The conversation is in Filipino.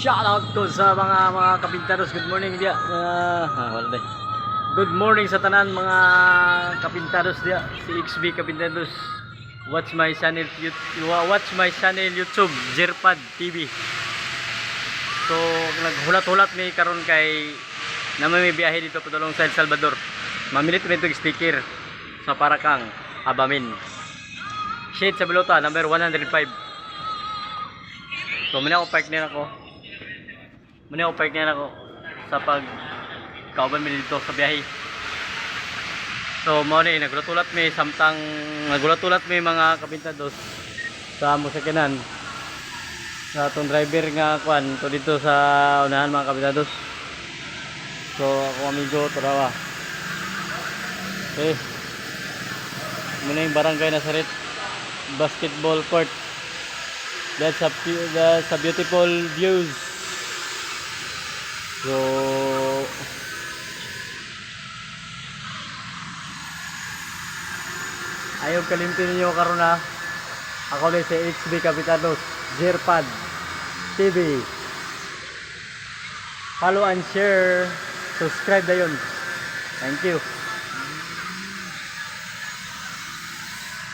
Shoutout ko sa mga kapintados. Good morning dia. Wala day. Good morning sa tanan mga kapintados dia. Si XB Kapintados. Watch my channel YouTube Jerpad TV. So naghulat-hulat mi karon kay naman may biyahe dito padulong sa El Salvador. Mamilit mi itong sticker sa Parakang Abamin. Shade sa Bilota number 105. So muna ako park na ako. Sa pag kauban mi dito sa biyahe. So mo ni nagulat-ulat mi mga kapintados sa musakanan. Sa atong driver nga kuan to dito sa unahan mga kapintados. So ako amigo tarawa. Okay. Muna yung barangay Nazaret basketball court. That's a beautiful views. So ayaw kalimpin niyo karon na. Ako ni si XB Kapintados, Jerpad TV. Follow and share, subscribe dayon. Thank you.